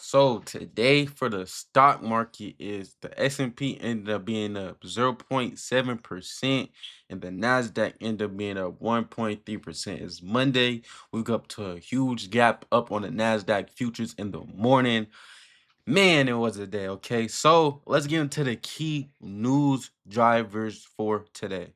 So today for the stock market is the S&P ended up being up 0.7% and the Nasdaq ended up being up 1.3%. It's Monday. We got up to a huge gap up on the Nasdaq futures in the morning. Man, it was a day, okay? So let's get into the key news drivers for today.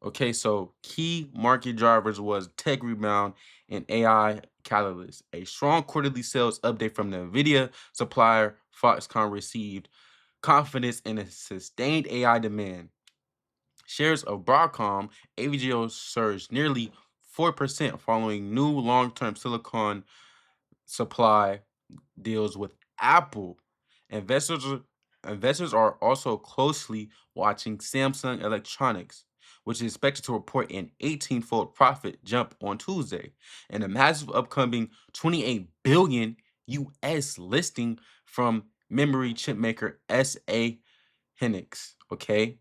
Okay, so key market drivers was tech rebound and AI catalyst. A strong quarterly sales update from the Nvidia supplier Foxconn received confidence in a sustained AI demand. Shares of Broadcom AVGO surged nearly 4% following new long-term silicon supply deals with Apple. Investors investors are also closely watching Samsung Electronics, which is expected to report an 18-fold profit jump on Tuesday, and a massive upcoming 28 billion US listing from memory chip maker SA Hynix. Okay.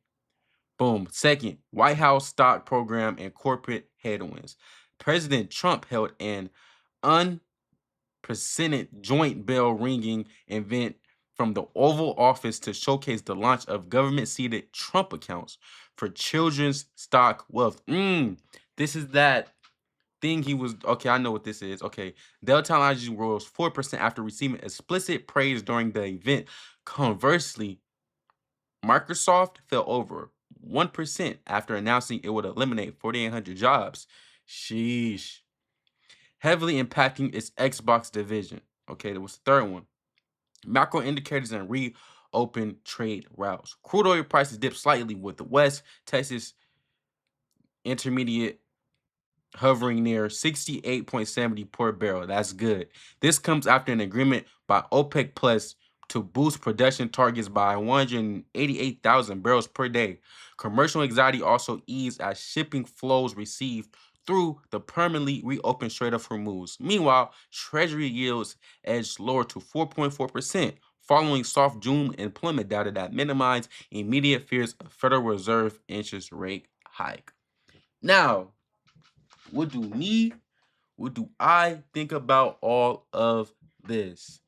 Boom. Second, White House stock program and corporate headwinds. President Trump held an unprecedented joint bell ringing event from the Oval Office to showcase the launch of government seeded Trump accounts for children's stock wealth. This is that thing he was. Okay, I know what this is. Okay, Dell Technologies rose 4% after receiving explicit praise during the event. Conversely, Microsoft fell over 1% after announcing it would eliminate 4,800 jobs. Sheesh. Heavily impacting its Xbox division. Okay, that was the third one. Macro indicators and reopen trade routes. Crude oil prices dipped slightly with the West Texas Intermediate hovering near 68.70 per barrel. That's good. This comes after an agreement by OPEC Plus to boost production targets by 188,000 barrels per day. Commercial anxiety also eased as shipping flows received through the permanently reopened Strait of Hormuz. Meanwhile, Treasury yields edged lower to 4.4%, following soft June employment data that minimized immediate fears of Federal Reserve interest rate hike. Now, what do me, what do I think about all of this?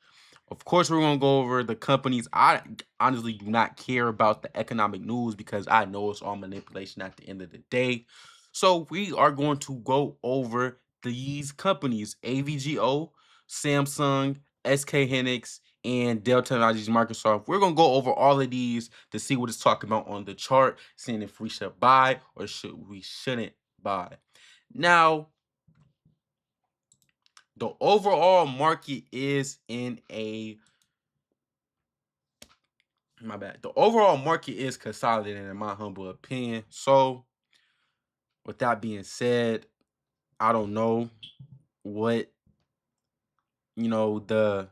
Of course, we're gonna go over the companies. I honestly do not care about the economic news because I know it's all manipulation at the end of the day. So we are going to go over these companies: AVGO, Samsung, SK Hynix, and Dell Technologies, Microsoft. We're gonna go over all of these to see what it's talking about on the chart, seeing if we should buy or we shouldn't buy. Now, the overall market is in a my bad. The overall market is consolidating in my humble opinion. So, with that being said, I don't know what the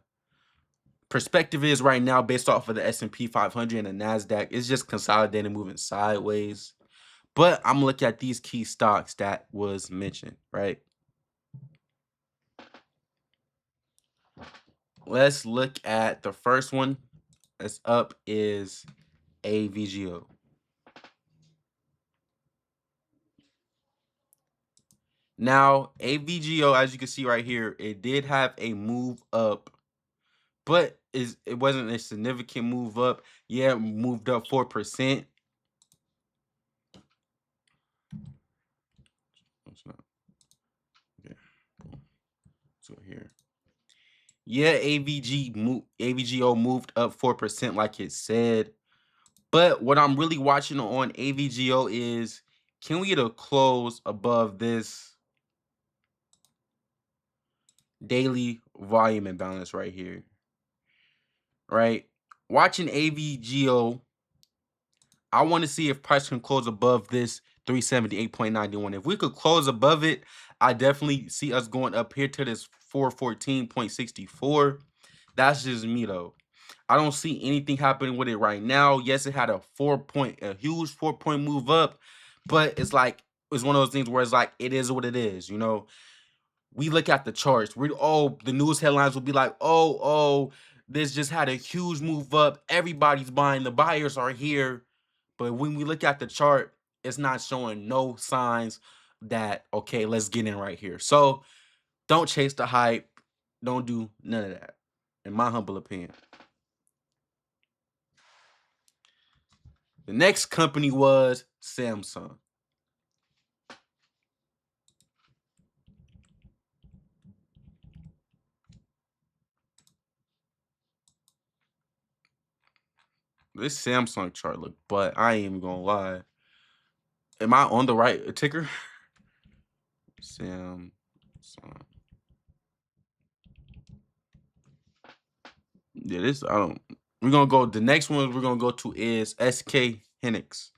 perspective is right now based off of the S&P 500 and the Nasdaq. It's just consolidating, moving sideways. But I'm looking at these key stocks that was mentioned, right? Let's look at the first one that's up is AVGO. Now, AVGO, as you can see right here, it did have a move up, but it wasn't a significant move up. Yeah, it moved up 4%. It's not okay. So here. Yeah, AVGO moved up 4% like it said. But what I'm really watching on AVGO is, can we get a close above this daily volume imbalance right here? Right? Watching AVGO, I want to see if price can close above this 378.91. If we could close above it, I definitely see us going up here to this 414.64. That's just me though. I don't see anything happening with it right now. Yes, it had a huge 4-point move up, but it's like it's one of those things where it's like it is what it is, We look at the charts. The news headlines will be like, this just had a huge move up. Everybody's buying. The buyers are here. But when we look at the chart, it's not showing no signs. that, okay, let's get in right here. So don't chase the hype. Don't do none of that, in my humble opinion. The next company was Samsung. This Samsung chart look, but I ain't even gonna lie. Am I on the right ticker? Samsung. Yeah, this I don't. We're gonna go. The next one we're gonna go to is SK Hynix.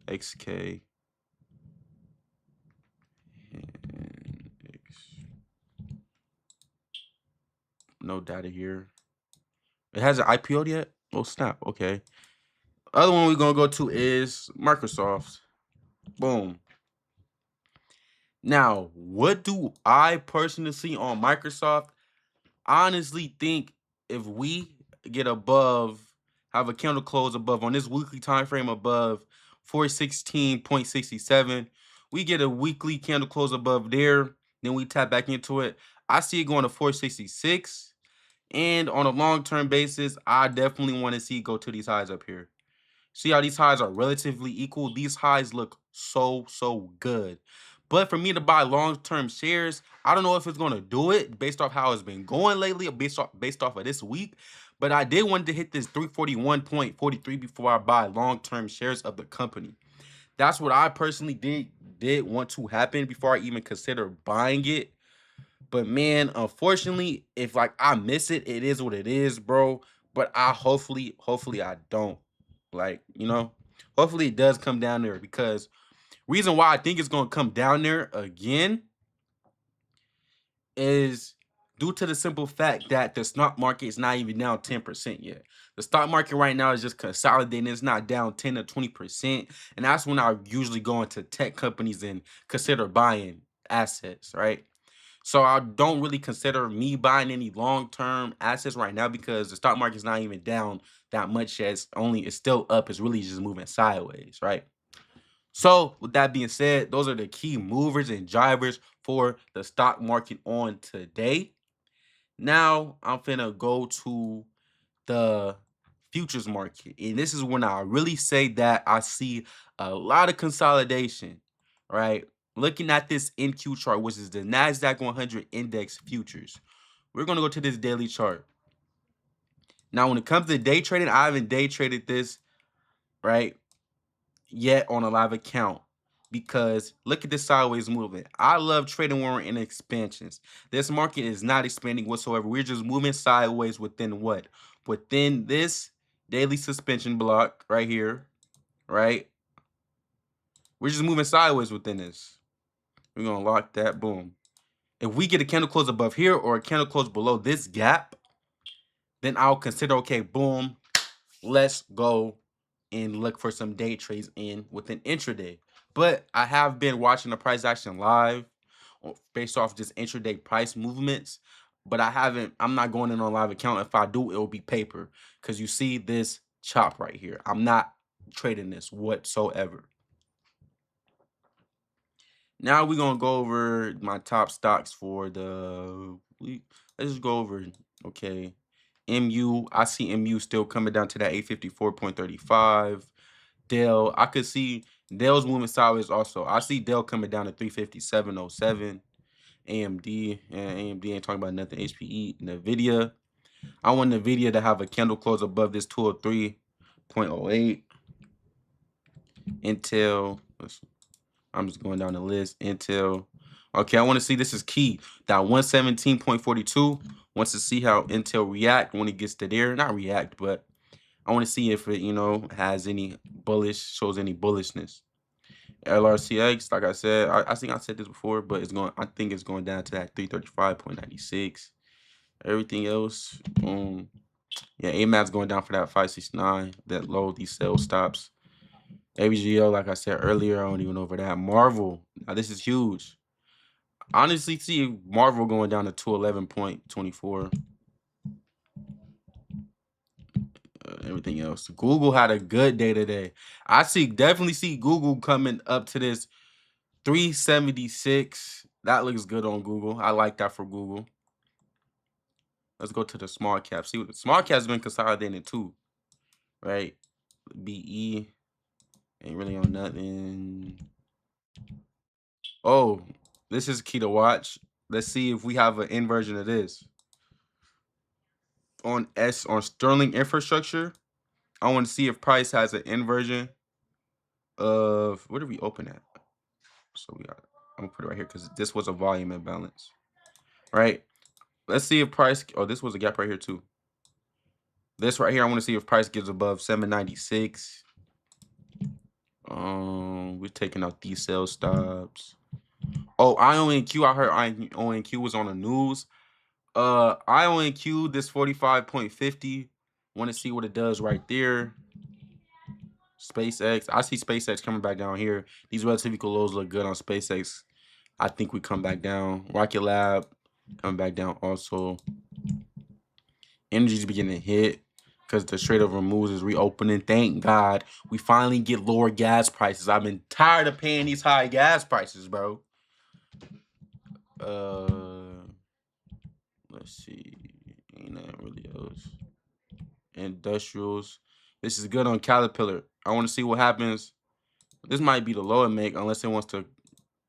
XK Hynix. No data here. It hasn't IPO'd yet. Oh snap. Okay. Other one we're gonna go to is Microsoft. Boom. Now, what do I personally see on Microsoft? I honestly think if we get above, have a candle close above on this weekly time frame above 416.67, we get a weekly candle close above there, then we tap back into it. I see it going to 466. And on a long-term basis, I definitely want to see it go to these highs up here. See how these highs are relatively equal? These highs look so good. But for me to buy long-term shares, I don't know if it's going to do it based off how it's been going lately or based off of this week. But I did want to hit this 341.43 before I buy long-term shares of the company. That's what I personally did want to happen before I even consider buying it. But man, unfortunately, if like I miss it, it is what it is, bro. But I hopefully I don't. Like, hopefully it does come down there, because reason why I think it's gonna come down there again is due to the simple fact that the stock market is not even down 10% yet. The stock market right now is just consolidating. It's not down 10 to 20%. And that's when I usually go into tech companies and consider buying assets, right? So I don't really consider me buying any long-term assets right now because the stock market's not even down that much. It's still up. It's really just moving sideways, right? So with that being said, those are the key movers and drivers for the stock market on today. Now I'm finna go to the futures market. And this is when I really say that I see a lot of consolidation, right? Looking at this NQ chart, which is the NASDAQ 100 index futures. We're going to go to this daily chart. Now, when it comes to day trading, I haven't day traded this, right, yet on a live account, because look at this sideways movement. I love trading when we're in expansions. This market is not expanding whatsoever. We're just moving sideways within what? Within this daily suspension block right here, right? We're just moving sideways within this. We're going to lock that. Boom. If we get a candle close above here or a candle close below this gap, then I'll consider, okay, boom, let's go and look for some day trades in within intraday. But I have been watching the price action live based off just intraday price movements. But I'm not going in on live account. If I do, it will be paper. Because you see this chop right here. I'm not trading this whatsoever. Now we're going to go over my top stocks for the week. Let's just go over, okay. MU, I see MU still coming down to that 854.35. Dell, I could see Dell's moving sideways also. I see Dell coming down to 357.07. AMD, and AMD ain't talking about nothing. HPE, NVIDIA. I want NVIDIA to have a candle close above this 203.08. Intel, I'm just going down the list. Intel. Okay, I want to see, this is key. That 117.42. Wants to see how Intel react when it gets to there. Not react, but I want to see if it, has any shows any bullishness. LRCX, like I said, I think I said this before, but I think it's going down to that 335.96. Everything else, yeah, AMAT's going down for that 569, that low, these sell stops. AVGO, like I said earlier, I don't even know over that. Marvel, now this is huge. Honestly, see Marvel going down to 211.24. Everything else. Google had a good day today. I definitely see Google coming up to this 376. That looks good on Google. I like that for Google. Let's go to the small cap. See what the small cap's been consolidating too, right? BE ain't really on nothing. Oh, this is key to watch. Let's see if we have an inversion of this. On Sterling Infrastructure, I want to see if price has an inversion of, where did we open at? So I'm gonna put it right here because this was a volume imbalance, right? Let's see if price, oh, this was a gap right here too. This right here, I want to see if price gives above 796. We're taking out these sell stops. Oh, IONQ, I heard IONQ was on the news. IONQ, this 45.50. Want to see what it does right there. SpaceX, I see SpaceX coming back down here. These relative equal lows look good on SpaceX. I think we come back down. Rocket Lab coming back down also. Energy's beginning to hit because the Strait of Hormuz is reopening. Thank God we finally get lower gas prices. I've been tired of paying these high gas prices, bro. Let's see. Ain't nothing really else. Industrials. This is good on Caterpillar. I want to see what happens. This might be the low it make unless it wants to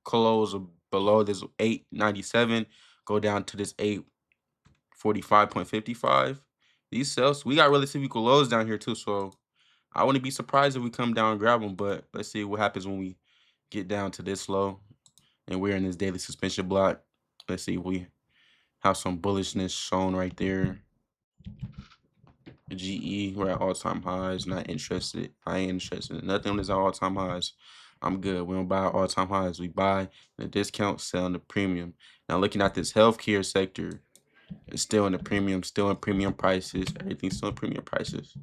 close below this 897, go down to this 845.55. These sales, we got relative equal lows down here too, so I wouldn't be surprised if we come down and grab them, but let's see what happens when we get down to this low and we're in this daily suspension block. Let's see if we have some bullishness shown right there. GE, we're at all-time highs. Not interested. I ain't interested in nothing on this all-time highs. I'm good. We don't buy all-time highs. We buy the discount, sell in the premium. Now looking at this healthcare sector, it's still in the premium, still in premium prices. Everything's still in premium prices.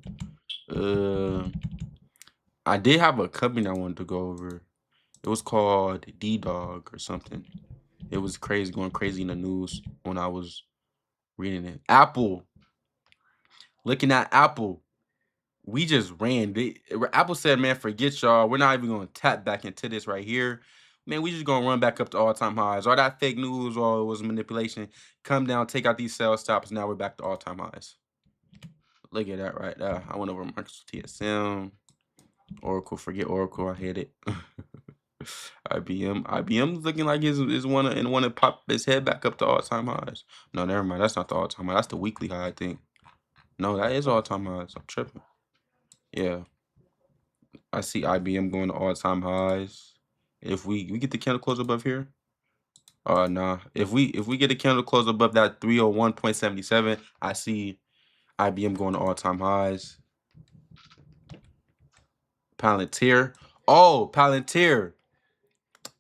I did have a company I wanted to go over. It was called D-Dog or something. It was crazy, going crazy in the news when I was reading it. Apple. Looking at Apple. We just ran. Apple said, man, forget y'all. We're not even going to tap back into this right here. Man, we just going to run back up to all-time highs. All that fake news or it was manipulation. Come down, take out these sell stops. Now we're back to all-time highs. Look at that right there. I went over Microsoft TSM. Oracle, forget Oracle. I hate it. IBM looking like is want to pop his head back up to all-time highs. No, never mind. That's not the all-time high. That's the weekly high, I think. No, that is all-time highs. I'm tripping. Yeah. I see IBM going to all-time highs. If we get the candle close above here, nah. If we get a candle close above that 301.77, I see IBM going to all-time highs. Palantir. Oh, Palantir.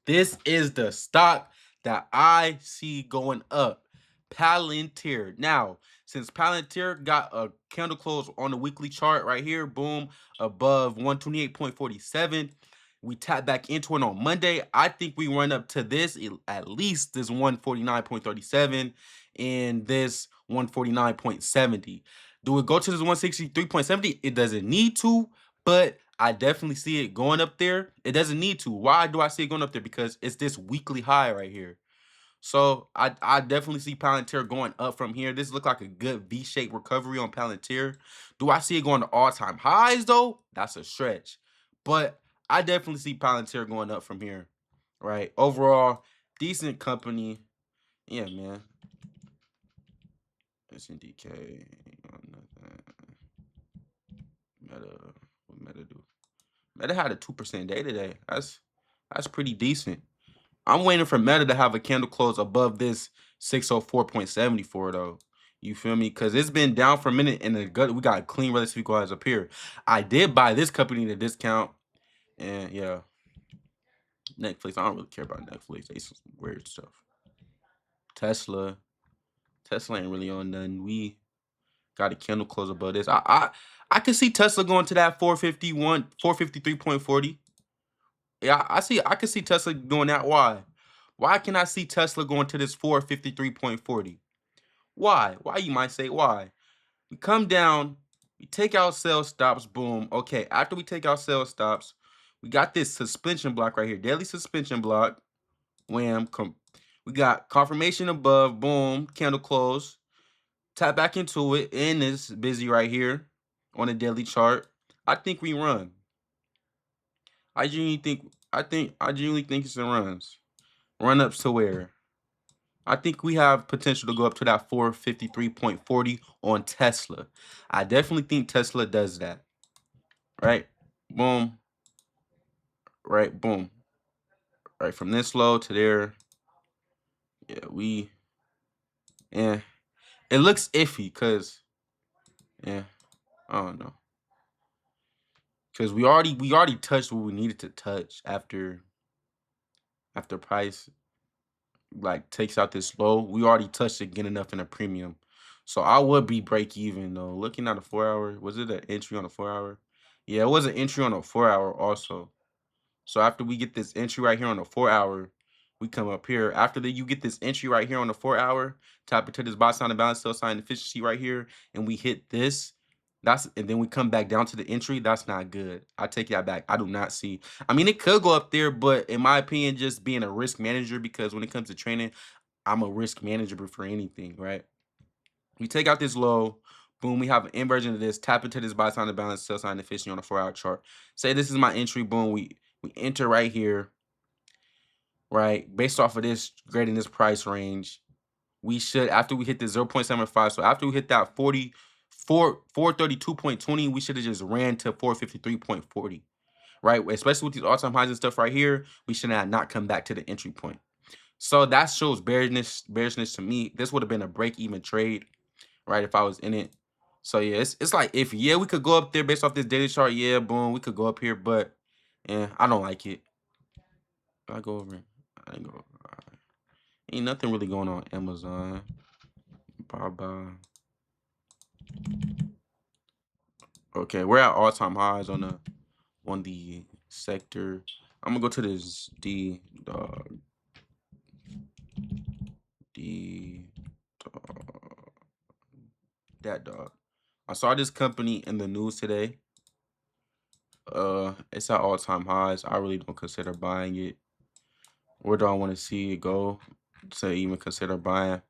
This is the stock that I see going up. Palantir. Now, since Palantir got a candle close on the weekly chart right here, boom, above 128.47, we tap back into it on Monday. I think we run up to this, at least this 149.37 and this 149.70. Do it go to this 163.70? It doesn't need to, but I definitely see it going up there. It doesn't need to. Why do I see it going up there? Because it's this weekly high right here. So I definitely see Palantir going up from here. This looks like a good V-shaped recovery on Palantir. Do I see it going to all-time highs though? That's a stretch. But I definitely see Palantir going up from here. Right. Overall, decent company. Yeah, man. SNDK. Meta. What Meta do? Meta had a 2% day today. That's pretty decent. I'm waiting for Meta to have a candle close above this 604.74 though. You feel me? Because it's been down for a minute and we got a clean relative equal highs up here. I did buy this company at a discount. And yeah. Netflix. I don't really care about Netflix. They some weird stuff. Tesla. Tesla ain't really on nothing. We got a candle close above this. I can see Tesla going to that 453.40. Yeah, I can see Tesla doing that. Why? Why can I see Tesla going to this 453.40? Why? Why, you might say, why? We come down, we take out sell stops, boom. Okay, after we take out sell stops, We got this suspension block right here, daily suspension block. Wham. We got confirmation above. Boom. Candle close. Tap back into it. And it's busy right here on the daily chart. I think we run. I genuinely think it's a runs. Run ups to where? I think we have potential to go up to that 453.40 on Tesla. I definitely think Tesla does that. Right? Boom. Right, boom. Right, from this low to there. Yeah, yeah. It looks iffy because yeah, I don't know. Because we already touched what we needed to touch after price like takes out this low. We already touched it, get enough in a premium. So I would be break even though. Looking at a 4 hour, was it an entry on a 4 hour? Yeah, it was an entry on a 4 hour also. So after we get this entry right here on the 4 hour, we come up here. After you get this entry right here on the 4 hour, tap into this buy sign and balance sell sign efficiency right here, and we hit this. And then we come back down to the entry. That's not good. I take that back. I do not see. I mean, it could go up there, but in my opinion, just being a risk manager, because when it comes to training, I'm a risk manager for anything, right? We take out this low. Boom, we have an inversion of this. Tap into this buy sign and balance sell sign efficiency on a 4 hour chart. Say this is my entry. Boom, we enter right here, right? Based off of this grading this price range, we should, after we hit the 0.75, so after we hit that 432.20, we should have just ran to 453.40, right? Especially with these all-time highs and stuff right here, we should have not come back to the entry point. So that shows bearishness to me. This would have been a break-even trade, right, if I was in it. So yeah, it's like, if yeah, we could go up there based off this daily chart. Yeah, boom, we could go up here, but yeah, I don't like it. I go over it. I ain't go. Ain't nothing really going on Amazon. Bye. Okay, we're at all-time highs on the sector. I'm gonna go to this D dog. That dog. I saw this company in the news today. It's at all-time highs. I really don't consider buying it. Where do I want to see it go to even consider buying?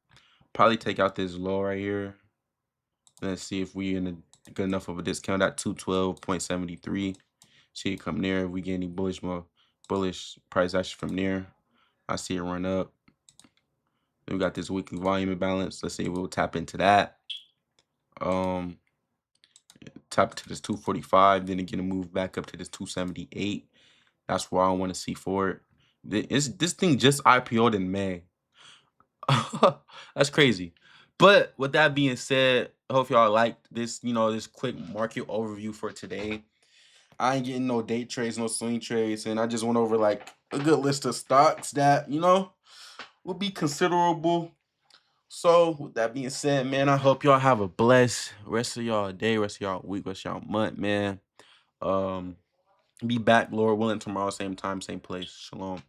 Probably take out this low right here. Let's see if we in a good enough of a discount at 212.73. See it come near. If we get any bullish price action from there, I see it run up. Then we got this weekly volume imbalance. Let's see if we'll tap into that. Tap into this 245, then again move back up to this 278. That's where I want to see for it. This thing just IPO'd in May. That's crazy. But with that being said, I hope y'all liked this, this quick market overview for today. I ain't getting no day trades, no swing trades, and I just went over like a good list of stocks that, will be considerable. So with that being said, man, I hope y'all have a blessed rest of y'all day, rest of y'all week, rest of y'all month, man. Be back, Lord willing, tomorrow, same time, same place. Shalom.